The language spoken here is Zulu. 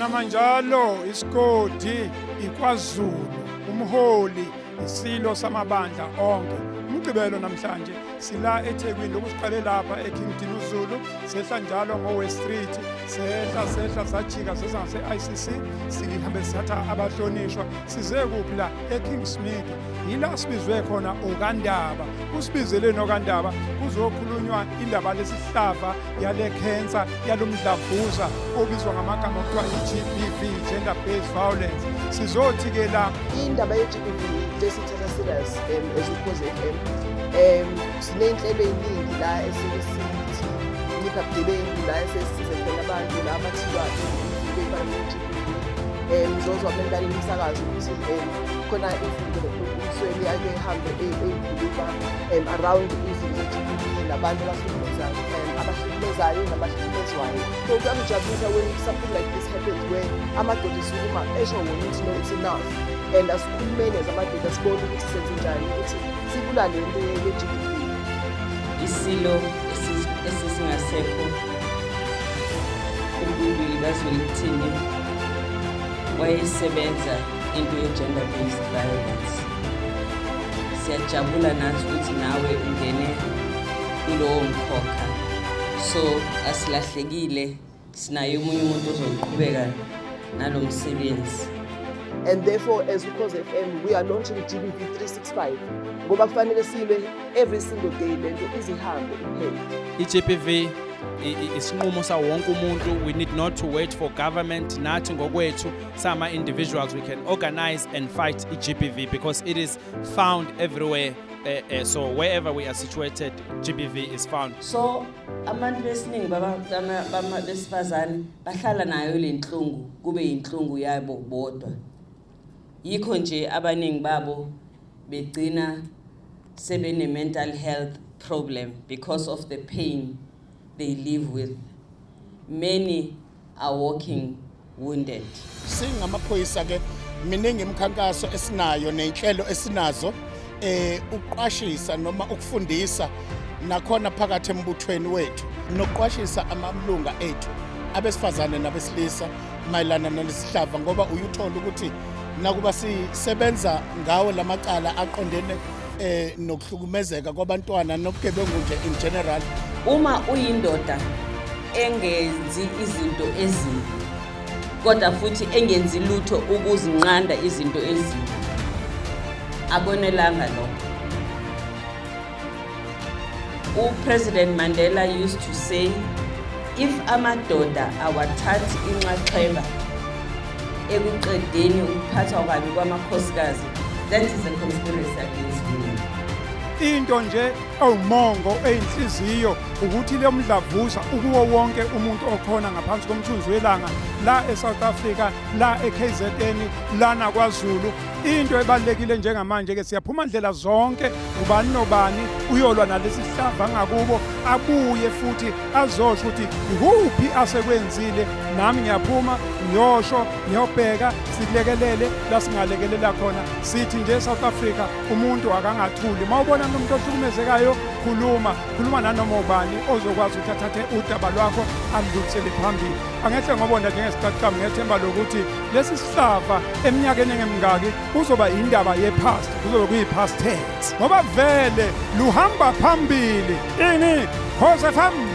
namanjalo isigodi ikwaZulu umholi isilo samabandla onke umgcibelo namhlanje sila eThekwini lokusiqale lapha eKing Dinuzulu sehla njalo ngoWest Street sehla sajika sesa ngase-ICC sihambe sithatha abahlonishwa size kuphi la eKingsmith yila sibizwe khona okandaba usibizeleni okandaba kuzokhulunywa indaba lesihlava yale cancer yalomdlavuza obizwa ngamagama okuthiwa i-GBV, gender based violence. Sizothi ke la indaba ye-GBV lesithatha serious as Ukhozi FM siney'nhlelo ey'ningi la esesithi ncipha bugebengu la esesize khona abantu la abathiwa befana ne-GBV zozwa bentalini umsakazo ukuthi khona imfundo umsweni yake ihambe ey'khuluma around izinto ze-GBV nabantu abahlukumezayo nabahlukunyezwayo. So kuyangijabulisa when something like this happens where amadoda esukuma esho wona ukuthi no, it's enough and asikhulumeni as amadoda sibone ukuthi senze njani ukuthi sibulale into ye-GBV. Isilo esisingasekho umbululi kaZwelithini wayesebenza into ye-gender based violence. Siyajabula nathi ukuthi nawe ungene kulowo mkhokha, so asilahlekile, sinaye omunye umuntu ozoqhubeka nalo msebenzi. And therefore, as Ukhozi FM, we are launching GBV 365. Ngoba kufanele silwe every single day lento izihambe iphele. I-GBV isinqumo sa wonke umuntu. We need not to wait for government. Nathi ngokwethu sama individuals we can organize and fight i-GBV because it is found everywhere. So wherever we are situated, GBV is found. So abantu besiningi babesifazane bahlala nayo le nhlungu kube inhlungu yabo bodwa. Yikho nje abaningi babo begcina sebene mental health problem because of the pain they live with. Many are walking wounded. Singamaphoyisa ke miningi imikhankaso esinayo nenhlelo esinazo uqwashisa noma ukufundisa nakhona phakathi embuthweni wethu nokuqwashisa amamlunga ethu abesifazane nabesilisa mayelana nesihlava ngoba uyuthola ukuthi nakuba sisebenza ngawo lamacala aqondene nokuhlukumezeka kwabantwana nokugebengu nje in general. Uma uyindoda engenzi izinto ezimbi kodwa futhi engenzi lutho ukuzinqanda izinto ezimbi akonelanga lokho. President Mandela used to say, if amadoda awathathi inxaxheba ekuqedeni ukuphathwa kabi kwamakhosikazi, that is a conspiracy against women. into nje awumongo eyinhliziyo ukuthi le mdlavuza ukuwo wonke umuntu okhona ngaphansi komthunzi welanga la eSouth Africa, la eKZN, lana kwaZulu. Into ebalekile njengamanje ke siyaphuma ndlela zonke ubani nobani uyolwa nalesihlava ngakubo abuye futhi azosho ukuthi ikuphi asekwenzile. Nami ngiyaphuma ngiyosho ngiyobheka sikulekelele la singalekelela khona. Sithi nje South Africa umuntu akangathuli. Mawubona umuntu ohlukumezekayo khuluma nanoma ubani ozokwazi ukuthi athathe udaba lwakho aludlulisele phambili. Angehle ngobona njengesiqaqami ngethemba lokuthi lesi sihlava eminyakeni emingaki kuzoba indaba ye-past, kuzoba kuyi-past tense ngoba vele luhamba phambili. Ukhozi FM.